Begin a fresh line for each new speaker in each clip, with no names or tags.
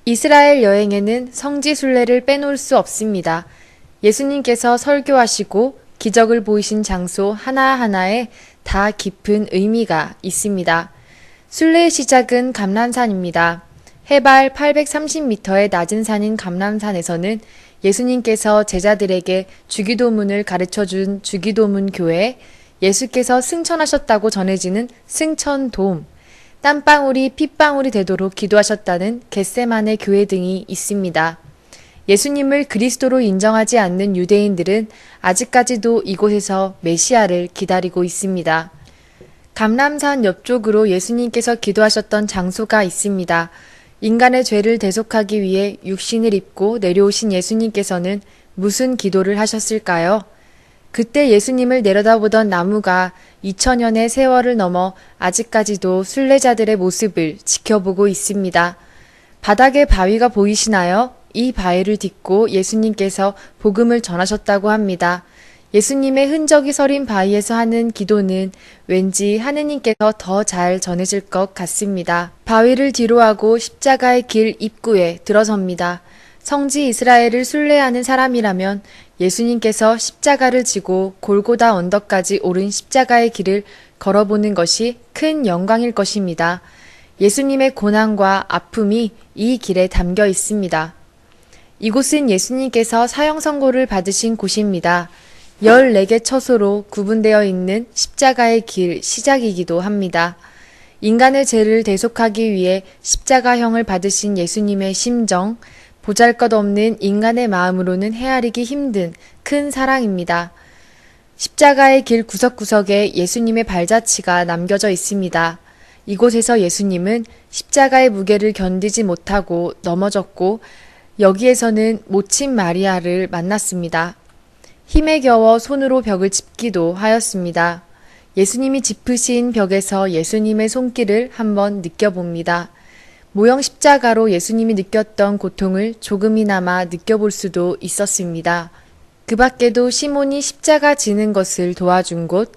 이스라엘 여행에는 성지 순례를 빼놓을 수 없습니다. 예수님께서 설교하시고 기적을 보이신 장소 하나하나에 다 깊은 의미가 있습니다. 순례의 시작은 감람산입니다. 해발 830m의 낮은 산인 감람산에서는 예수님께서 제자들에게 주기도문을 가르쳐준 주기도문 교회, 예수께서 승천하셨다고 전해지는 승천돔, 땀방울이 핏방울이 되도록 기도하셨다는 겟세마네 교회 등이 있습니다. 예수님을 그리스도로 인정하지 않는 유대인들은 아직까지도 이곳에서 메시아를 기다리고 있습니다. 감람산 옆쪽으로 예수님께서 기도하셨던 장소가 있습니다. 인간의 죄를 대속하기 위해 육신을 입고 내려오신 예수님께서는 무슨 기도를 하셨을까요? 그때 예수님을 내려다보던 나무가 2000년의 세월을 넘어 아직까지도 순례자들의 모습을 지켜보고 있습니다. 바닥에 바위가 보이시나요? 이 바위를 딛고 예수님께서 복음을 전하셨다고 합니다. 예수님의 흔적이 서린 바위에서 하는 기도는 왠지 하느님께서 더 잘 전해질 것 같습니다. 바위를 뒤로하고 십자가의 길 입구에 들어섭니다. 성지 이스라엘을 순례하는 사람이라면 예수님께서 십자가를 지고 골고다 언덕까지 오른 십자가의 길을 걸어보는 것이 큰 영광일 것입니다. 예수님의 고난과 아픔이 이 길에 담겨 있습니다. 이곳은 예수님께서 사형 선고를 받으신 곳입니다. 14개 처소로 구분되어 있는 십자가의 길 시작이기도 합니다. 인간의 죄를 대속하기 위해 십자가형을 받으신 예수님의 심정, 보잘것없는 인간의 마음으로는 헤아리기 힘든 큰 사랑입니다. 십자가의 길 구석구석에 예수님의 발자취가 남겨져 있습니다. 이곳에서 예수님은 십자가의 무게를 견디지 못하고 넘어졌고 여기에서는 모친 마리아를 만났습니다. 힘에 겨워 손으로 벽을 짚기도 하였습니다. 예수님이 짚으신 벽에서 예수님의 손길을 한번 느껴봅니다. 모형 십자가로 예수님이 느꼈던 고통을 조금이나마 느껴볼 수도 있었습니다. 그 밖에도 시몬이 십자가 지는 것을 도와준 곳,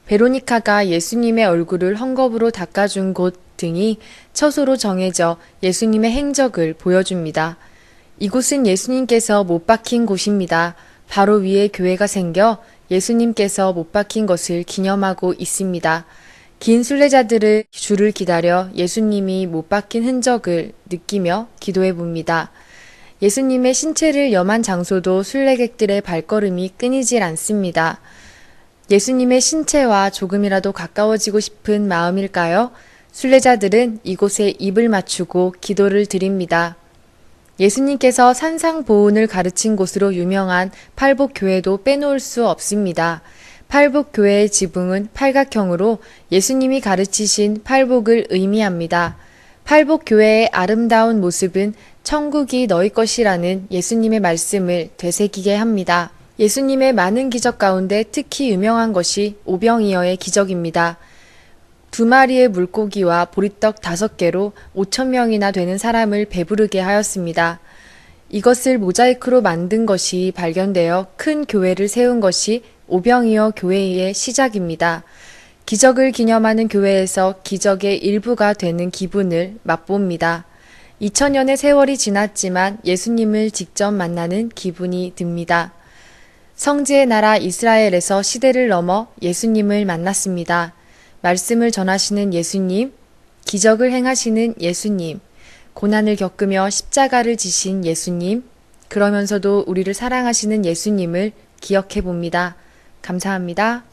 베로니카가 예수님의 얼굴을 헝겊으로 닦아준 곳 등이 처소로 정해져 예수님의 행적을 보여줍니다. 이곳은 예수님께서 못 박힌 곳입니다. 바로 위에 교회가 생겨 예수님께서 못 박힌 것을 기념하고 있습니다. 긴 순례자들을 줄을 기다려 예수님이 못 박힌 흔적을 느끼며 기도해 봅니다. 예수님의 신체를 염한 장소도 순례객들의 발걸음이 끊이질 않습니다. 예수님의 신체와 조금이라도 가까워지고 싶은 마음일까요? 순례자들은 이곳에 입을 맞추고 기도를 드립니다. 예수님께서 산상보훈을 가르친 곳으로 유명한 팔복교회도 빼놓을 수 없습니다. 팔복교회의 지붕은 팔각형으로 예수님이 가르치신 팔복을 의미합니다. 팔복교회의 아름다운 모습은 천국이 너희 것이라는 예수님의 말씀을 되새기게 합니다. 예수님의 많은 기적 가운데 특히 유명한 것이 오병이어의 기적입니다. 2마리의 물고기와 보리떡 5개로 5,000명이나 되는 사람을 배부르게 하였습니다. 이것을 모자이크로 만든 것이 발견되어 큰 교회를 세운 것이 오병이어 교회의 시작입니다. 기적을 기념하는 교회에서 기적의 일부가 되는 기분을 맛봅니다. 2000년의 세월이 지났지만 예수님을 직접 만나는 기분이 듭니다. 성지의 나라 이스라엘에서 시대를 넘어 예수님을 만났습니다. 말씀을 전하시는 예수님, 기적을 행하시는 예수님, 고난을 겪으며 십자가를 지신 예수님, 그러면서도 우리를 사랑하시는 예수님을 기억해 봅니다. 감사합니다.